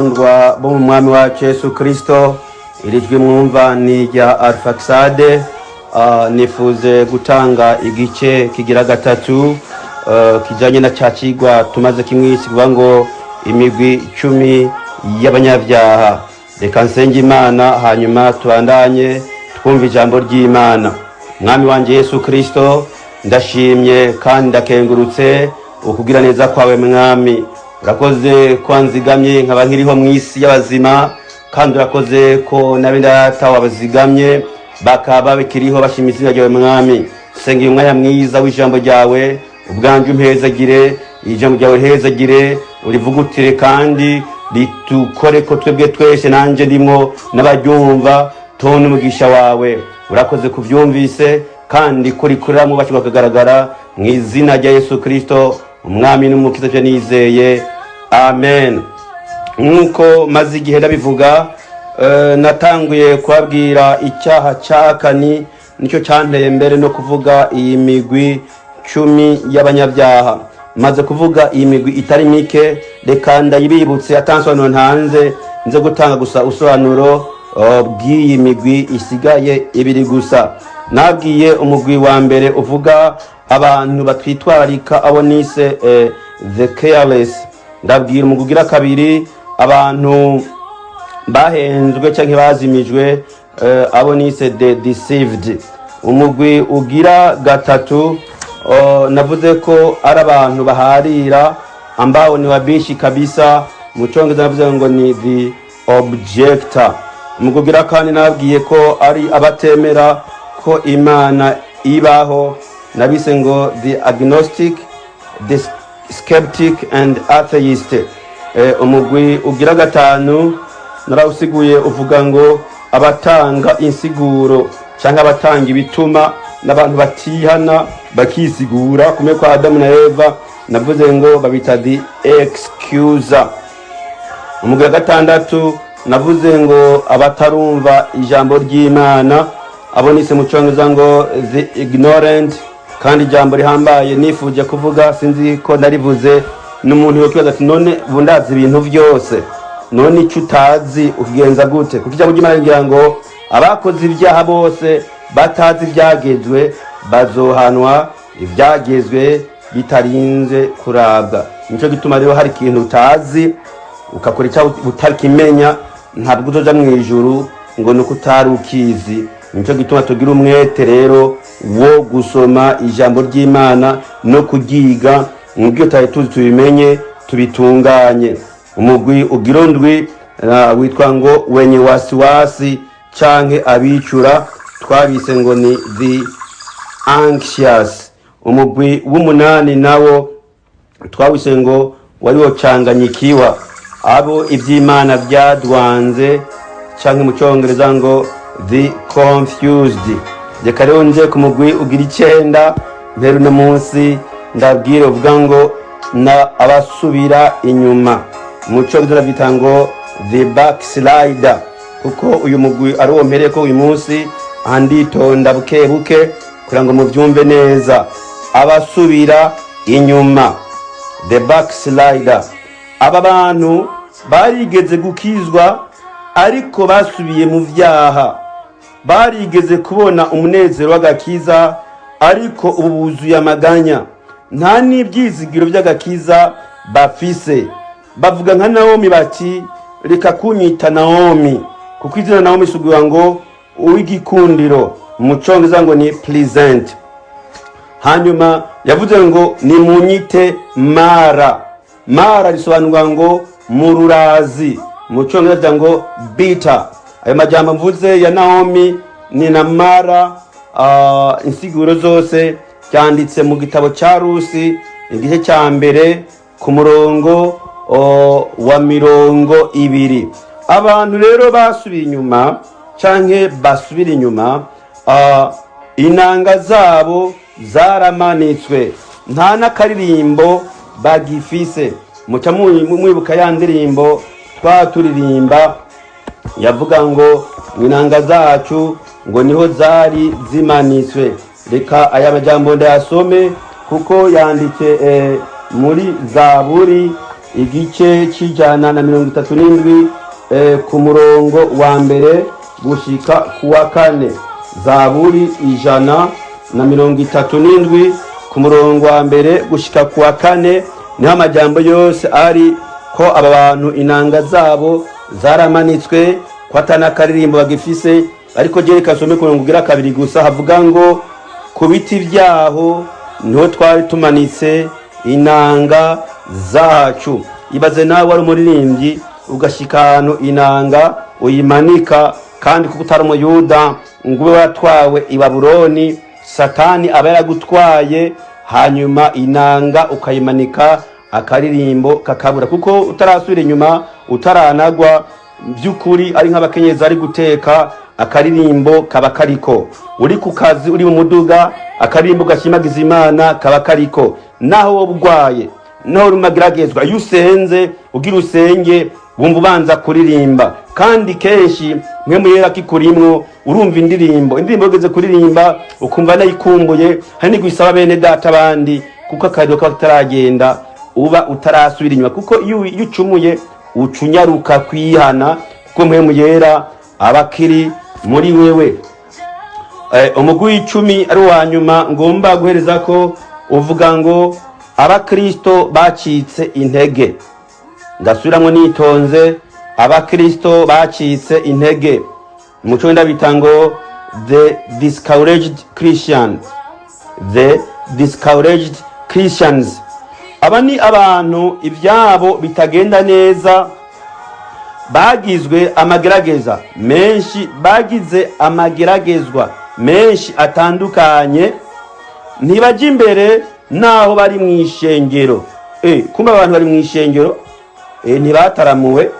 bakundwa bo mu mwami wacu Yesu Kristo, iri jwi mwumva ni rya Arfaxade. Nifuze gutanga igice kigira gatatu kijanye na cacigwa tumaze kimwisi kuvuga ngo imigwi 10 y'abanyavyaha. Reka nsenge Imana hanyuma tubandanye twumva ijambo ry'Imana. Mwami wanje Yesu Kristo, ndashimye kandi ndakengurutse ukugira neza kwawe mwami. Urakoze ko nzigamye nkaba nkiriho mwisi y'abazima, kandi urakoze ko nabindata wabazigamye bakaba bikiriho bashimiza izina ryawe mwami. Senga umwanya mwiza w'ijambo ryawe, ubwanje umpezagire, ijambo ryawe hezagire, urivugutire kandi ritukore ko twebwe twese nanje ndimo n'abaryumva tone umugisha wawe. Urakoze kuvyumvise kandi kuri mu bashobora kugaragara mu izina rya Yesu Kristo umwami n'umukiza cyo nizeye, amen. Nkuko maze igihe ndabivuga, natanguye kwabwira icyaha cyakani nicyo cyanteye mbere no kuvuga iyi migwi 10 y'abanyabyaha. Maze kuvuga iyi migwi itari mike, reka ndayibibutse atansobanuro ntanze, nze gutanga gusa usobanuro bw'iyi migwi isigaye ibiri gusa. Nabwiye umugwi wa mbere uvuga abantu batwitwarika abo nise the careless. Ndabwira umugwi ugira kabiri abantu bahenzwe canke bazimijwe abo nise the deceived. Umugwi ugira gatatu navuze ko ari abantu baharira ambao ni wabishi kabisa, mu Cyongereza navuze ngo ni the objector. Umugwi ugira kandi nabwiye ko ari abatemera ko Imana ibaho, nabise ngo the agnostic, the skeptic and atheist. Umugwi ugira gatanu narawusiguye uvuga ngo abatanga insiguro cyangwa abatanga ibituma n'abantu batihana bakisigura kumwe kwa Adamu na Eva, navuze ngo babita the excuser. Umugwi wa gatandatu navuze ngo abatarumva ijambo ry'Imana, abo nise mu Cyongereza ngo the ignorant. Kandi ijambo rihambaye nifuje kuvuga, sinzi ko narivuze, n'umuntu yokibaza ati none bundazi ibintu byose, none icyo utazi ukigenza gute? Kuko ijambo ry'Imana rigira ngo abakoze ibyaha bose batazi ibyagezwe bazohanwa ibyagezwe bitarinze kurabwa. Nico gituma rero hari ikintu utazi ukakora icyo utakimenya, ntabwo uzoja mu ijuru ngo nuko utari ukizi. Nico gituma tugira umwete rero wo gusoma ijambo ry'Imana no kugiga, mubyo tuzi tubimenye tubitunganye. Umugwi ugirondwi witwa ngo wenye wasiwasi canke abicura, twabise ngo ni the anxious. Umugwi w'umunani nawo twabise ngo wariwo canganyikiwa, abo ivy'Imana byadwanze canke mu Cyongereza ngo the confused. Reka rero nje ku mugwi ugira 9 mperu no munsi ndabwire uvuga ngo na abasubira inyuma, mu Cyongereza bita ngo the backslider. Kuko uyu mugwi ari wo mpereko uyu munsi, anditonda buke buke kugira ngo muvyumve neza. Abasubira inyuma, the backslider. Aba bantu barigeze gukizwa ariko basubiye mu vyaha, barigeze kubona umunezero w'agakiza ariko ubu buzuye amaganya, nta n'ibyizigiro by'agakiza bafise. Bavuga nka Naomi bati reka kunyita Naomi, kuko izina Naomi sugwa ngo uw'igikundiro, mu Cyongereza ngo ni pleasant. Hanyuma yavuze ngo ni munyite Mara. Mara risobanurwa ngo mururazi, mu Cyongereza ngo bitter. Ayo majambo mvuze ya Naomi ni na Mara, insiguro zose cyanditse mu gitabo cya Rusi igice cya mbere ku murongo wa 20. Abantu rero basubiye inyuma canke basubira inyuma, inanga zabo zaramanitswe, nta nakaririmbo bagifise. Muca mwibuka ya ndirimbo twaturirimba yavuga ngo inanga zacu ngo niho zari zimanitswe. Reka aya majambo ndayasome kuko yanditse muri Zaburi igice c'ijana na 37 ku murongo wa mbere gushika kuwa kane. Zaburi 137 ku murongo wa mbere gushika kuwa kane niho amajambo yose ari ko aba bantu inanga zabo zaramanitswe ko atanakaririmbo bagifise. Ariko je kasome ku murongo ugira kabiri gusa havuga ngo ku biti vyaho niho twari tumanitse inanga zacu. Ibaze nawe wari umuririmbyi ugashikano inanga uyimanika, kandi kuko utari umuyuda ngo ube watwawe i Babuloni, Satani aba yaragutwaye, hanyuma inanga ukayimanika akaririmbo kakabura, kuko utarasubira inyuma utaranagwa by'ukuri ari nk'abakenyezi ari guteka akaririmbo kaba kariko. Uri ku kazi uri mu muduga akaririmbo gashimagiza Imana kaba kariko. Naho wobugwaye naho rumageragezwa iyo usenze ugira usenge wumva ubanza kuririmba, kandi kenshi mwe muyera kikurimwo urumva indirimbo ugeze kuririmba ukumva nayikumbuye, hari n'igwisaba bene data abandi kuko akariro kataragenda uba utarasubira inyuma, kuko iyo ucumuye ucunyaruka kwihana kuko mwe muyera abakiri muri wewe. Umugwi w'icumi ari wa nyuma ngomba guhereza ko uvuga ngo abakristo bacitse intege. Ndasubiramwo nitonze, abakristo bacitse intege. Muco ndabita ngo the discouraged Christians. Aba ni abantu ivyabo bitagenda neza, bagize amageragezwa menshi atandukanye, ntibaje imbere naho bari mu ishengero. Kumba abantu bari mu ishengero ntibataramuwe,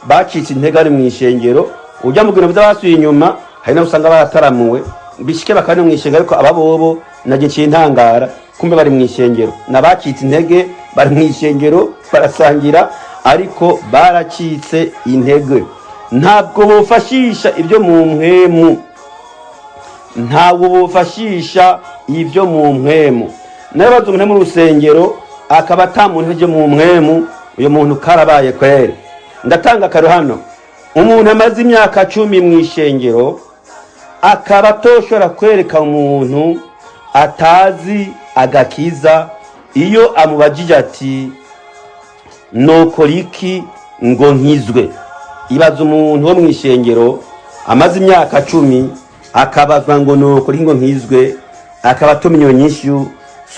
bacitse intege ari mu ishengero. Ujya mu bintu by'abasuye inyuma hari na usanga barataramuwe bishike bakane mu ishengero, ariko ababobo nagiye intangara kumbe bari mu ishengero nabacitse intege, bari mu ishengero barasangira ariko baracitse intege. Ntabwo bofashisha ibyo mu mpwemu, n'abazo mu rusengero akaba atamuntu uje mu mpwemu, uyo muntu karabaye kwere. Ndatanga karo hano, umuntu amaze imyaka 10 mu ishengero akaba toshora kwereka umuntu atazi agakiza, iyo amubajije ati nokora iki ngo nkizwe. Ibaza umuntu wo mu ishengero amaze imyaka 10 akabazwa ngo nokora ngo nkizwe, akaba atuminyo nyishu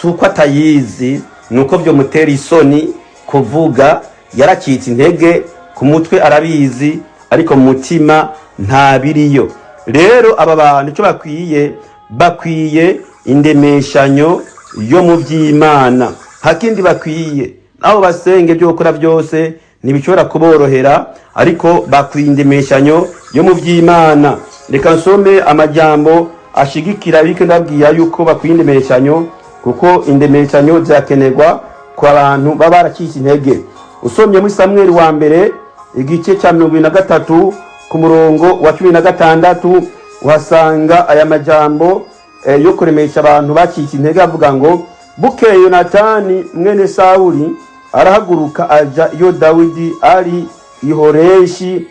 suko atayizi, nuko byo mutera isoni kuvuga. Yaracitse intege, ku mutwe arabizi ariko mu mutima nta biriyo. Rero aba bantu cyo bakwiye indemeshanyo yo mu by'Imana, hakindi bakwiye aho basenge byo gukora byose ntibishobora kuborohera, ariko bakwiye indemeshanyo yo mu by'Imana. Reka nsome amajambo ashigikira bike ndabwiye yuko bakwiye indemeshanyo, kuko indemeshanyo zakenerwa ku bantu baba baracitse intege. Usomye muri Samuel wa mbere igice cya 23 ku murongo wa 16 uhasanga aya majambo yo kuremesha abantu bacitse intege, avuga ngo bukeye Yonatani mwene Sawuli arahaguruka aja iyo Dawidi ari ihoreshi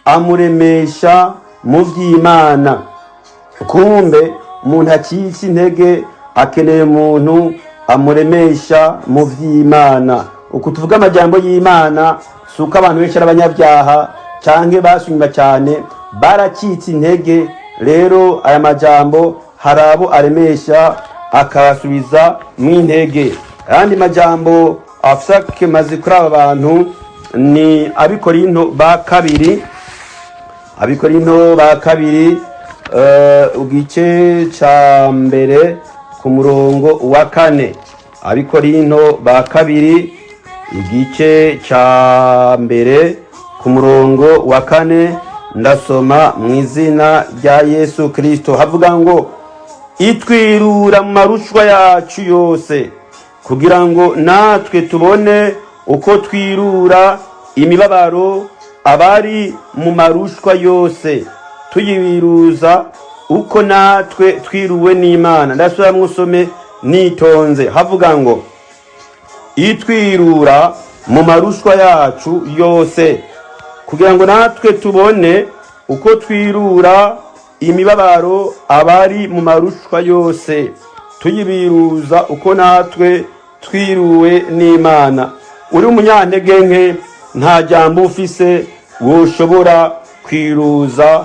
amuremesha mu by'Imana. Kumbe umuntu acitse intege akeneye umuntu amuremesha mu by'Imana. Uko tuvuga amajambo y'Imana suko abantu benshi abanyabyaha canke basunyuma cyane baracitse intege. Rero aya majambo harabo aremesha akabasubiza mu intege. Ayandi majambo afsake mazi kuri aba bantu ni Abikorinto ba kabiri ugice ca mbere ku murongo wa 4. Abikorinto ba kabiri igice ca mbere ku murongo wa 4, ndasoma mu izina rya Yesu Kristo. Havuga ngo itwirura mu marushwa yacu yose, kugira ngo natwe tubone uko twirura imibabaro abari mu marushwa yose, tuyibiruza uko natwe twiruwe n'Imana. Ndasubira musome nitonze. Havuga ngo itwirura mu marushwa yacu yose, kugira ngo natwe tubone uko twirura imibabaro abari mu marushwa yose, tuyibiruza uko natwe twiruwe n'Imana. Uri umunyantege nke, nta jambo ufise woshobora kwiruza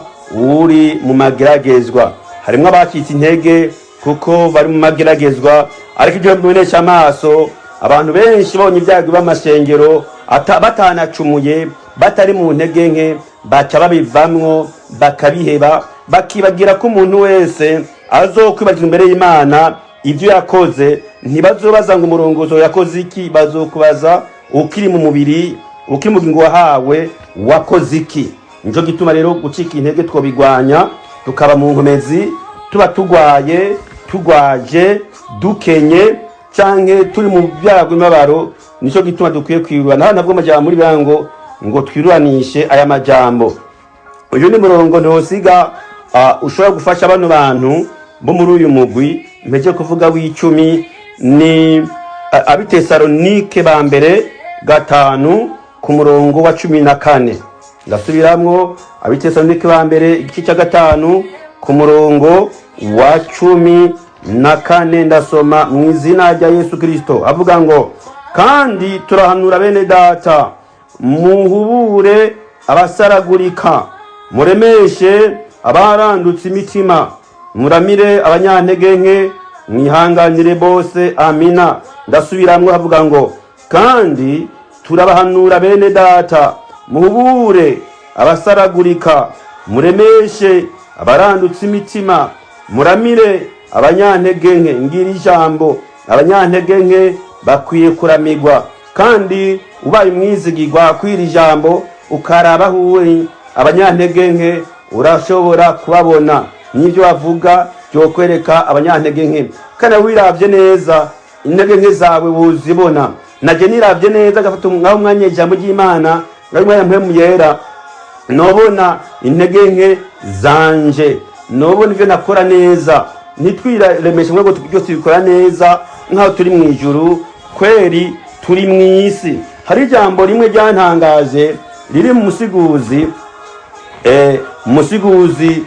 uri mu mageragezwa. Harimwo abacitse intege kuko bari mu mageragezwa, ariko ivyo bibonesha amaso, abantu benshi bonye ibyago b'amashengero batanacumuye, batari mu ntege nke, baca babivamwo bakabiheba, bakibagira ko umuntu wese azokwibagira imbere y'Imana ivyo yakoze. Ntibazobaza ngo umurongozo yakoze iki, bazokubaza ukiri mu mubiri, ukiri mu ngingo wahawe wakoze iki. Nico gituma rero gucika intege twobigwanya, tukaba mu nkomezi, tuba tugwaye, tugwaje, dukenye, canke turi mu byago imabaro. Nico gituma dukwiye kwirura. Naho nabwo amajambo muri bango ngo twiruranishe aya majambo. Uyu ni murongo ntosiga ushobora gufasha bano bantu bo muri uyu mugwi mpeje kuvuga w'icumi, ni Abitesalonike ba mbere 5 ku murongo wa 14. Ndasubiramwo, Abitesalonike ba mbere igice cya 5 ku murongo wa 14. Ndasoma mu izina rya Yesu Kristo, avuga ngo, kandi turahanura bene data, muhubure abasaragurika, muremeshe abarandutse imitima, muramire abanyantege nke, mwihanganire bose. Amina. Ndasubiramwo, avuga ngo, kandi turabahanura bene data, muhubure abasaragurika, muremeshe abarandutse imitima, muramire abanyantege nke. Ngira ijambo, abanyantege nke bakwiye kuramigwa, kandi ubaye umwizigirwa kwira ijambo ukaraba huwe abanyantege nke, urashobora kubabona n'ivyo bavuga byo kwereka abanyantege nke. Kana wiravye neza intege nke zawe wuzibona. Naje niravye neza gafata umwanya ijambo ry'Imana ngarimwe yampemu yera, nobona intege nke zanje, nobona ivyo nakora neza. Nitwiremeshe ngo byose bikora neza nkaho turi mu ijuru, kweri turi mu isi. Hari ijambo rimwe ryantangaje riri mu Musiguzi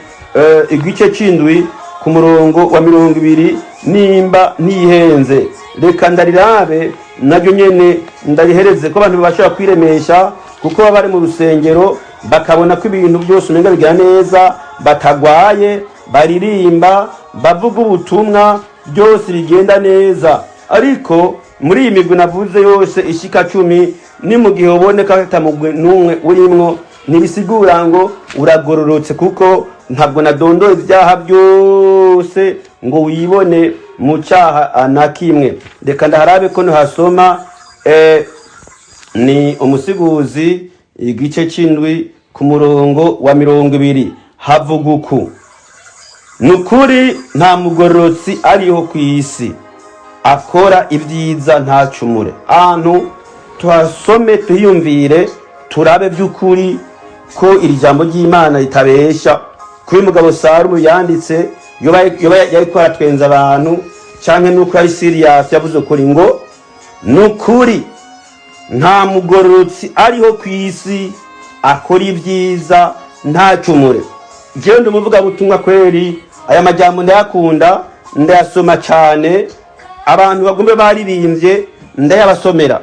igice c'indwi ku murongo wa 20, nimba nihenze reka ndarirabe naryo nyene ndarihereze, ko abantu bashobora kwiremesha kuko bari mu rusengero bakabona ko ibintu byose umenga bigira neza, batagwaye, baririmba, bavuga ubutumwa, byose bigenda neza. Ariko muri iyi migwi navuze yose ishika 10, ni mu gihe uboneka atamugwe numwe urimwo, ntibisigura ngo uragororotse, kuko ntabwo nadondoye ibyaha byose ngo wibone mu cyaha na kimwe. Reka ndaharabe ko hasoma ni Umusiguzi igice c'indwi ku murongo wa 20, havuga uku: nukuri nta mugororotsi ariho ku isi akora ibyiza ntacumure. Ahantu tuhasome tuyumvire, turabe by'ukuri ko iri jambo ry'Imana ritabesha. Kuri mugabo Sarumu yanditse yoba yariko aratwenza abantu, canke nuko ari serious, yavuze ukuri ngo nukuri nta mugororotsi ariho ku isi akora ibyiza ntacumure. Jewe ndumuvuga butumwa kweri, aya majambo ndayakunda, ndayasoma cyane. Abantu bagombe baririmbye ndayabasomera,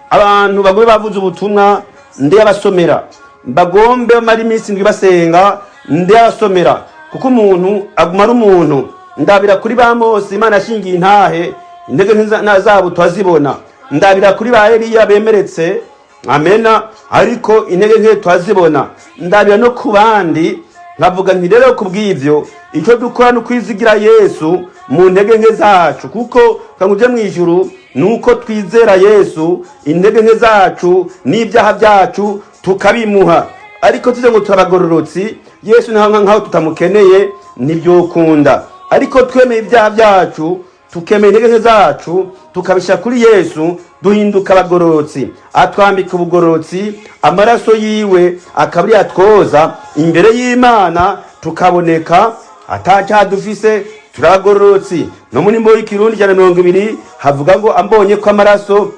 abantu bagombe bavuze ubutumwa ndayabasomera, bagombe mari iminsi ndwi basenga ndayabasomera, kuko umuntu agumara umuntu. Ndabira kuri ba Mose Imana yashingiye intahe, intege zabo twazibona. Ndabira kuri ba Eliya bemeretse, amena, ariko intege nke twazibona. Ndabira no ku bandi, nkavuga nti rero kubw'ivyo icyo dukora no kwizigira Yesu mu ntege nke zacu, kuko kanguje mu ijuru nuko twizera Yesu, intege nke zacu n'ibyaha byacu tukabimuha. Ariko tuze ngo turabagororotsi, Yesu nkaho tutamukeneye ntibyokunda. Ariko twemeye ibyaha byacu, tukemeye intege nke zacu, tukabisha kuri Yesu, duhinduka abagororotsi. Atwambika ubugororotsi, amaraso yiwe akabiri atwoza imbere y'Imana, tukaboneka ataca dufise, turagororotsi. No muri Kirundi 20 havuga ngo ambonye ko amaraso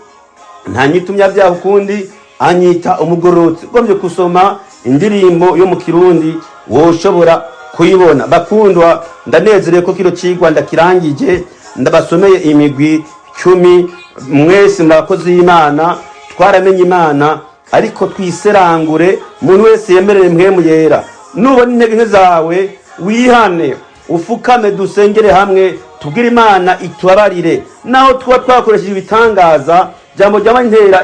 ntanyita umunyabyaha ukundi, anyita umugororotsi. Ugombye gusoma indirimbo yo mu Kirundi woshobora kuyibona. Bakundwa, ndanezerewe ko kino cigwa ndakirangije, ndabasomeye imigwi 10. Mwese murakoze y'Imana, twaramenye Imana, ariko twiserangure. Umuntu wese yemerere mpwemu yera. Nubona intege nke zawe wihane, ufukame, dusengere hamwe, tubwire Imana itubabarire. Naho tuba twakoresheje ibitangaza, jambo ry'amantera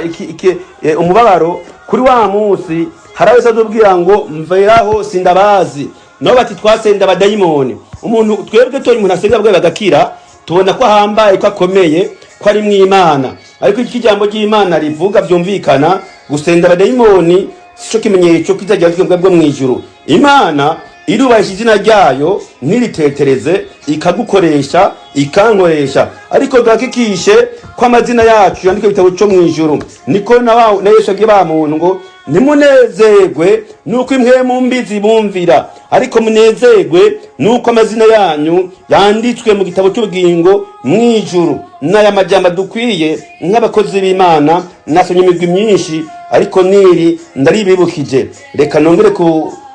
umubabaro kuri wa munsi, harawese azobwira ngo mveraho sindabazi. Nabo bati twasenda abadayimoni. Umuntu twebwe tori umuntu asenga bwe bagakira, tubona ko ahambaye, ko akomeye, ko ari mw'Imana. Ariko iki jambo ry'Imana rivuga byumvikana, gusenda abadayimoni sico kimenyetso kizagira bwo mwijuru. Imana irubahishije izina ryayo ntiritetereze, ikagukoresha, ikankoresha. Ariko gakikishe ko amazina yacu yandika bitabo cyo mwijuru. Niko na Yesu agiye ba muntu ngo nimunezerwe nuko impwemu mbi zibumvira, ariko munezerwe nuko amazina yanyu yanditswe mu gitabo cy'ubugingo mwijuru. N'aya majambo dukwiye nk'abakozi b'Imana. Nasomye imigwi myinshi, ariko niri ndaribibukije. Reka nongere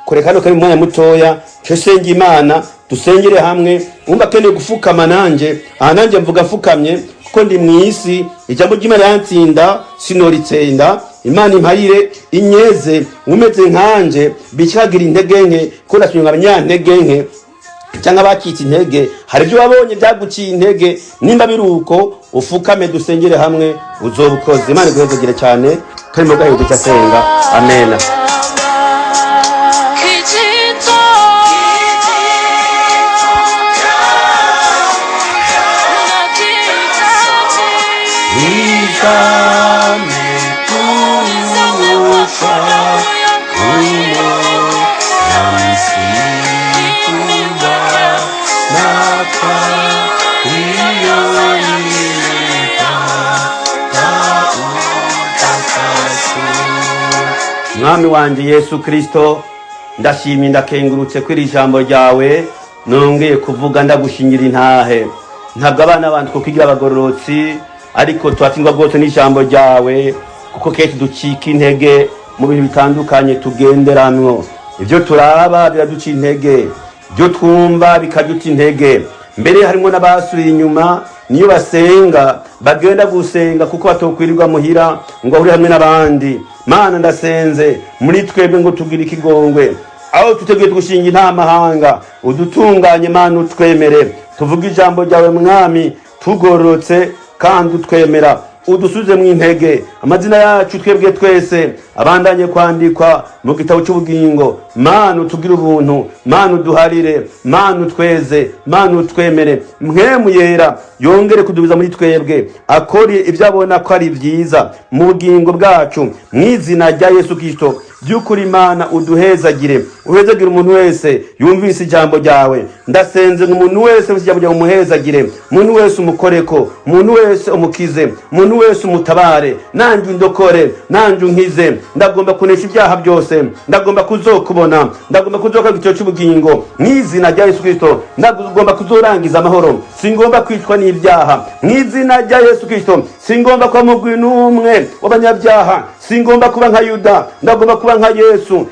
kureka no kari mwanya mutoya, twesenge Imana, dusengere hamwe. Umva kene gufukama nanje, nanjye mvuga fukamye kuko ndi mwisi. Ijambo ry'Imana yantsinda sinoritsinda. Imana impayire inyeze umeze nkanje, bikagira intege nke, ko nashyunga abanyantege nke cyangwa bakitse intege. Hari byo wabonye byaguciye intege, nimba biruko ufukame, dusengere hamwe, uzobukoze. Imana igwezegire cyane, kandi mu gahe ducasenga. Amen. Mwami wanje Yesu Kristo, ndashimye ndakengurutse kwiri jambo ryawe, nongeye kuvuga ndagushingira intahe. Ntabwo abana bantu ko kigira abagororotsi, ariko twatingwa rwose n'ijambo ryawe, kuko kenshi ducika intege mu bintu bitandukanye tugenderanwo. Ibyo turaba biraduca intege, ibyo twumva bikaduca intege. Mbere harimo n'abasubiye inyuma, niyo basenga bagenda gusenga kuko batokwirirwa muhira ngo ahuri hamwe n'abandi. Mana ndasenze muri twebwe ngo tugire ikigongwe, aho tuteguye gushinga intamahanga, udutunganye Mana, utwemere tuvuga ijambo ryawe Mwami, tugororotse kandi utwemera, udusuze mu intege. Amazina yacu twebwe twese abandanye kwandikwa mu gitabo cy'ubugingo. Mana utugire ubuntu, Mana uduharire, Mana utweze, Mana utwemere. Mpwemu yera yongere kudubiza muri twebwe, akori ibyo abona ko ari byiza mu bugingo bwacu, mw'izina rya Yesu Kristo. Byukuri Mana uduhezagire, uhezagire umuntu wese yumvise ijambo ryawe. Ndasenze umuntu wese ijambo ryawe umuhezagire, umuntu wese umukoreko, umuntu wese umukize, umuntu wese umutabare. Nanjye ndokore, nanjye unkize. Ndagomba kunesha ibyaha byose, ndagomba kuzokubona, ndagomba kuzoka igiciro cy'ubugingo mw'izina rya Yesu Kristo. Ndagomba kuzorangiza amahoro, singomba kwicwa n'ibyaha mw'izina rya Yesu Kristo. Singomba kuba mugwi n'umwe w'abanyabyaha, singomba kuba nka Yuda, ndagomba kuba nka Yesu.